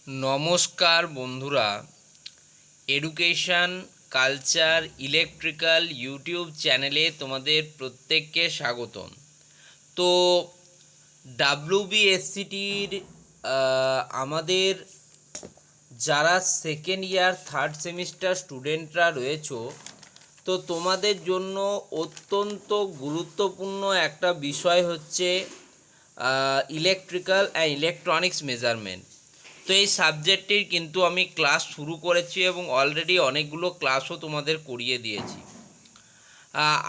নমস্কার বন্ধুরা, education culture electrical YouTube চ্যানেলে তোমাদের প্রত্যেককে স্বাগতম। তো ডাব্লিউবিএসসিটির আমাদের যারা সেকেন্ড ইয়ার থার্ড সেমিস্টার স্টুডেন্টরা রয়েছো, তো তোমাদের জন্য অত্যন্ত গুরুত্বপূর্ণ একটা বিষয় হচ্ছে ইলেকট্রিক্যাল অ্যান্ড ইলেকট্রনিক্স মেজারমেন্ট। তো এই সাবজেক্টটির কিন্তু আমি ক্লাস শুরু করেছি এবং অলরেডি অনেকগুলো ক্লাসও তোমাদের করিয়ে দিয়েছি।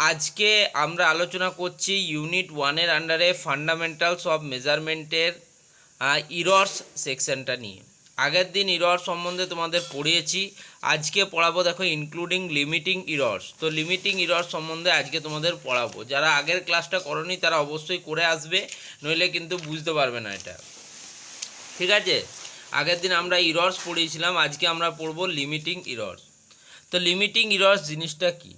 আজকে আমরা আলোচনা করছি ইউনিট 1-এর আন্ডারে ফান্ডামেন্টালস অফ মেজারমেন্টের ইরর্স সেকশনটা নিয়ে। আগের দিন ইরর সম্বন্ধে তোমাদের পড়িয়েছি, আজকে পড়াবো দেখো ইনক্লুডিং লিমিটিং ইরর্স। তো লিমিটিং ইরর্স সম্বন্ধে আজকে তোমাদের পড়াবো। যারা আগের ক্লাসটা করনি তারা অবশ্যই করে আসবে, নইলে কিন্তু বুঝতে পারবে না এটা, ঠিক আছে? আগের দিন আমরা ইরর্স পড়িয়েছিলাম, আজকে আমরা পড়বো লিমিটিং ইরর্স। তো লিমিটিং ইরর্স জিনিসটা কি?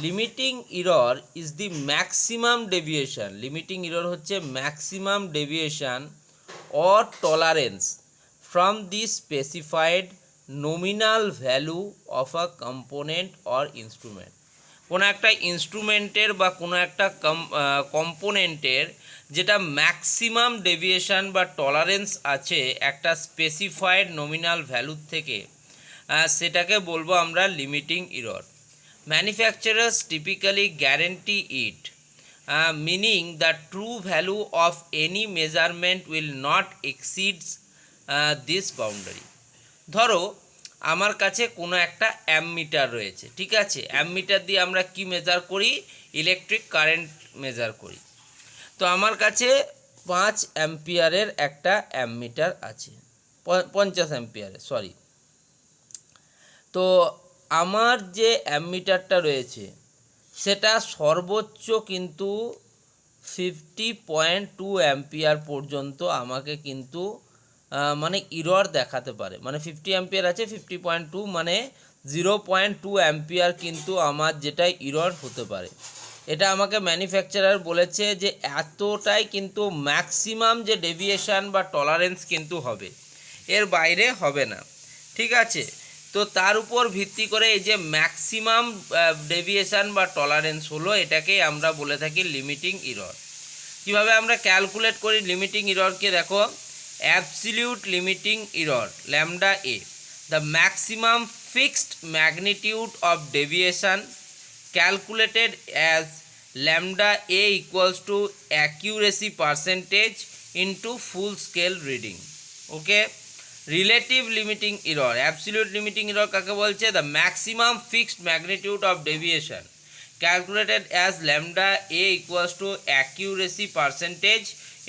Limiting error is the maximum deviation. Limiting error হচ্ছে maximum deviation or tolerance from the specified nominal value of a component or instrument. কোনো একটা ইনস্ট্রুমেন্টের বা কোনো একটা কম্পোনেন্টের যেটা ম্যাক্সিমাম ডেভিয়েশন বা টলারেন্স আছে একটা স্পেসিফাইড নমিনাল ভ্যালুর থেকে, সেটাকে বলবো আমরা limiting error. Manufacturers typically guarantee it, meaning the true value of any measurement will not exceed this boundary. ধরো আমার কাছে কোনো একটা অ্যামমিটার রয়েছে, ঠিক আছে? অ্যামমিটার দিয়ে আমরা কি মেজার করি? ইলেকট্রিক কারেন্ট মেজার করি। তো আমার কাছে 5 অ্যাম্পিয়ারের একটা অ্যামমিটার আছে, 50 অ্যাম্পিয়ারের, সরি। তো আমার যে অ্যামমিটারটা রয়েছে সেটা সর্বোচ্চ কিন্তু 50.2 অ্যাম্পিয়ার পর্যন্ত আমাকে কিন্তু মানে ইরর দেখাতে পারে। মানে 50 অ্যাম্পিয়ার আছে, 50.2 মানে 0.2 অ্যাম্পিয়ার কিন্তু আমার যেটা ইরর হতে পারে। এটা আমাকে ম্যানুফ্যাকচারার বলেছে যে এতটাই কিন্তু ম্যাক্সিমাম যে ডেভিয়েশন বা টলারেন্স কিন্তু হবে, এর বাইরে হবে না, ঠিক আছে? তো তার উপর ভিত্তি করে এই যে ম্যাক্সিমাম ডেভিয়েশন বা টলারেন্স হলো, এটাকেই আমরা বলে থাকি লিমিটিং ইরর। কীভাবে আমরা ক্যালকুলেট করি লিমিটিং ইররকে? দেখো, absolute limiting error lambda A, the maximum fixed magnitude of deviation calculated as lambda A equals to accuracy percentage into full scale reading. Okay, relative limiting error, absolute limiting error কাকে বলছে? The maximum fixed magnitude of deviation calculated as lambda A equals to accuracy percentage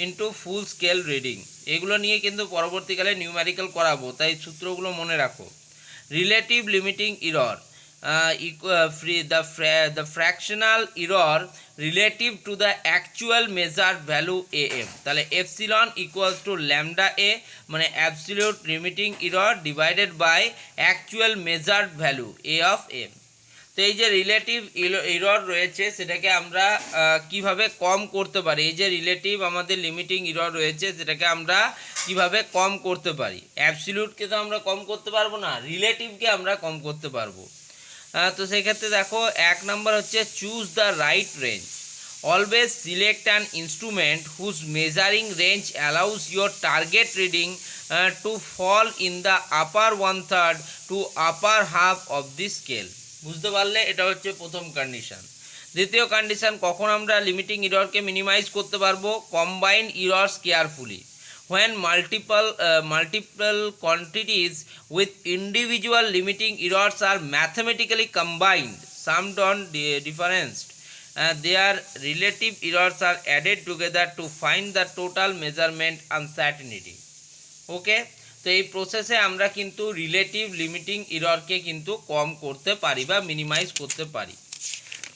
into full scale reading. এগুলো নিয়ে কিন্তু পরবর্তীকালে numerical করাবো, তাই সূত্রগুলো মনে রাখো। Relative limiting error, the fractional error relative to the actual measured value am, তাহলে epsilon equals to lambda A মানে absolute limiting error divided by actual measured value A of M. তো এই যে রিলেটিভ ইরর রয়েছে সেটাকে আমরা কিভাবে কম করতে পারি? এই যে রিলেটিভ আমাদের লিমিটিং ইরর রয়েছে সেটাকে আমরা কিভাবে কম করতে পারি? অ্যাবসলিউটকে তো আমরা কম করতে পারবো না, রিলেটিভকে আমরা কম করতে পারবো। তো সেক্ষেত্রে দেখো, 1 নম্বর হচ্ছে choose the right range. Always select an instrument whose measuring range allows your target reading to fall in the upper 1/3 to upper half of the scale. বুঝতে পারলে? এটা হচ্ছে প্রথম কন্ডিশন। দ্বিতীয় কন্ডিশন, কখন আমরা লিমিটিং ইররকে মিনিমাইজ করতে পারবো? Combine errors carefully. When multiple quantities with individual limiting errors are mathematically combined, summed on differenced, their relative errors are added together to find the total measurement uncertainty. Okay, তো এই প্রসেসে আমরা কিন্তু relative limiting ইররকে কিন্তু কম করতে পারি বা minimise করতে পারি।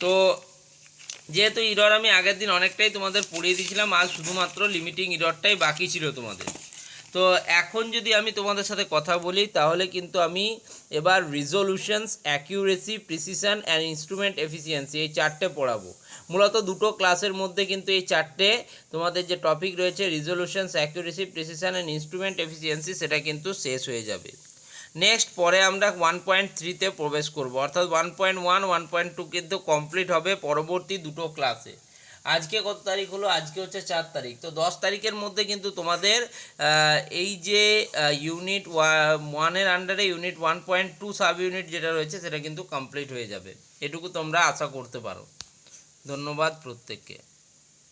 তো যেহেতু ইরর আমি আগের দিন অনেকটাই তোমাদের পড়িয়ে দিয়েছিলাম, আজ শুধুমাত্র লিমিটিং ইররটাই বাকি ছিল তোমাদের। তো এখন যদি আমি তোমাদের সাথে কথা বলি তাহলে কিন্তু আমি এবার resolutions, accuracy, precision and instrument efficiency এই চারটে পড়াবো। মূলত দুটো ক্লাসের মধ্যে কিন্তু এই চারটে তোমাদের যে টপিক রয়েছে resolutions, accuracy, precision and instrument efficiency সেটা কিন্তু শেষ হয়ে যাবে। নেক্সট পরে আমরা 1.3-তে প্রবেশ করব, অর্থাৎ 1.1, 1.2 কিন্তু কমপ্লিট হবে পরবর্তী দুটো ক্লাসে। আজকে কত তারিখ হলো? আজকে হচ্ছে 4 তারিখ। তো 10 তারিখের মধ্যে কিন্তু তোমাদের এই যে ইউনিট 1-এর আন্ডারে ইউনিট 1.2 সাব ইউনিট যেটা রয়েছে সেটা কিন্তু কমপ্লিট হয়ে যাবে, এটুকু তোমরা আশা করতে পারো। ধন্যবাদ প্রত্যেককে।